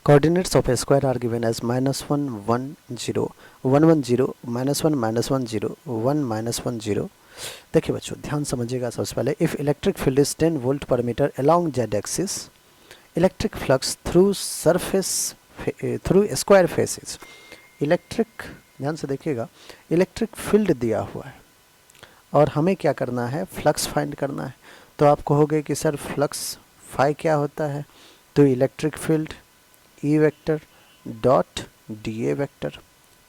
Coordinates of a square are given as -1 1 0 1 1 0 -1 -1 0 1 -1 0। देखिए बच्चों ध्यान समझिएगा। सबसे पहले if electric field is 10 volt पर metre along Z axis, electric flux through surface through square faces. Electric, ध्यान से देखिएगा, इलेक्ट्रिक फील्ड दिया हुआ है और हमें क्या करना है, फ्लक्स फाइंड करना है। तो आप कहोगे कि सर फ्लक्स फाई क्या होता है, तो electric field E vector dot D A vector.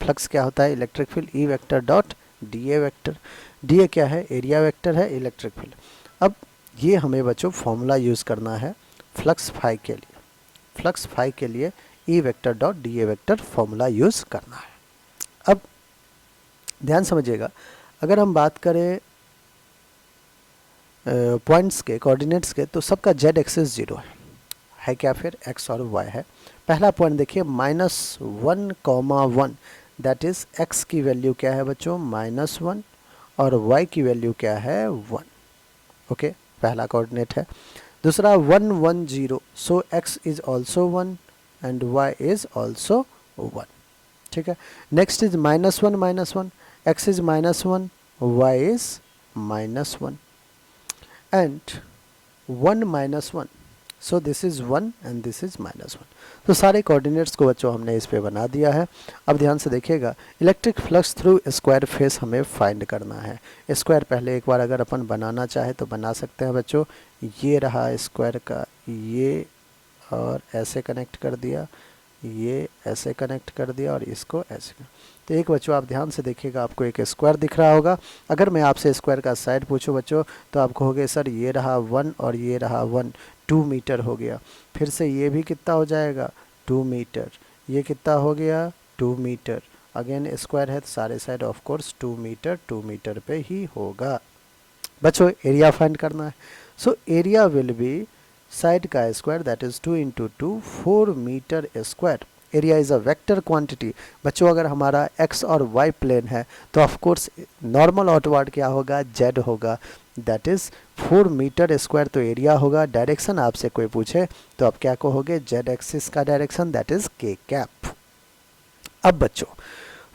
Flux क्या होता है, electric field E vector dot D A vector. D A क्या है, एरिया वेक्टर है, इलेक्ट्रिक फील्ड। अब ये हमें बच्चों फॉर्मूला यूज़ करना है फ्लक्स फाई के लिए। फ्लक्स फाई के लिए E vector dot D A vector formula use करना है। अब ध्यान समझिएगा, अगर हम बात करें पॉइंट्स के, कोऑर्डिनेट्स के, तो सबका जेड एक्सिस 0 है क्या, फिर एक्स और वाई है। पहला पॉइंट देखिए -1, दैट इज एक्स की वैल्यू क्या है बच्चों, -1 और वाई की वैल्यू क्या है, 1। ओके, पहला कोऑर्डिनेट है। दूसरा 1 1 0, so X is also 1 and Y is also 1। ठीक है। Next is -1, X is -1, Y is -1 and 1 -1, so this is 1 and this is -1। तो सारे कोऑर्डिनेट्स को बच्चों हमने इस पे बना दिया है। अब ध्यान से देखिएगा, electric flux through square face हमें फाइंड करना है। स्क्वायर पहले एक बार अगर अपन बनाना चाहे तो बना सकते हैं बच्चों। ये रहा स्क्वायर का ये, और ऐसे कनेक्ट कर दिया, ये ऐसे कनेक्ट कर दिया और इसको ऐसे कर। तो एक बच्चों आप ध्यान से देखिएगा, आपको एक स्क्वायर दिख रहा होगा। अगर मैं आपसे स्क्वायर का साइड पूछूं बच्चों, तो आप कहोगे सर ये रहा 1 और ये रहा 1, 2 मीटर हो गया। फिर से ये भी कितना हो जाएगा, 2 मीटर। ये कितना हो गया, 2 मीटर। अगेन स्क्वायर है तो सारे side of course 2 metre 2 metre पे ही होगा। बच्चों एरिया फाइंड करना है। So area will be side का square, that is 2 × 2 4 metre square. Area is a vector quantity. बच्चों अगर हमारा एक्स और वाई प्लेन है तो ऑफ कोर्स नॉर्मल आउटवर्ड क्या होगा, जेड होगा, दैट इज 4 मीटर स्क्वायर। तो एरिया होगा। डायरेक्शन आपसे कोई पूछे तो आप क्या कहोगे, जेड एक्सिस का डायरेक्शन, दैट इज के कैप। अब बच्चों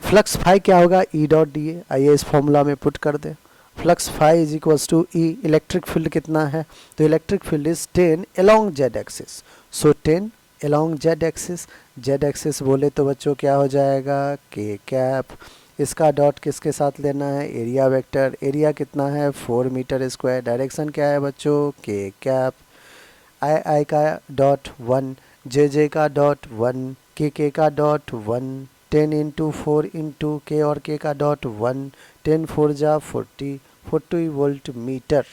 फ्लक्स फाई क्या होगा, ई डॉट डी ए। आइए इस फॉर्मूला में पुट कर दे। Flux phi is equals to E, electric field कितना है, तो electric field is 10 along Z axis. So 10 along Z axis. Z axis बोले तो बच्चों क्या हो जाएगा, के कैप। इसका डॉट किसके साथ लेना है, एरिया वेक्टर। एरिया कितना है, 4 मीटर स्क्वायर। डायरेक्शन क्या है बच्चों, के कैप। आई का डॉट 1, जे का डॉट 1, के का डॉट 1, 10 × 4 × के और के का डॉट 1, 10 4 जा 40, 40 वोल्ट मीटर।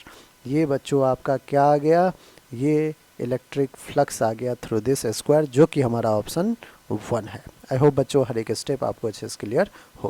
ये बच्चों आपका क्या आ गया, ये इलेक्ट्रिक फ्लक्स आ गया थ्रू दिस स्क्वायर, जो कि हमारा ऑप्शन 1 है। आई होप बच्चों हर एक स्टेप आपको अच्छे से क्लियर हो।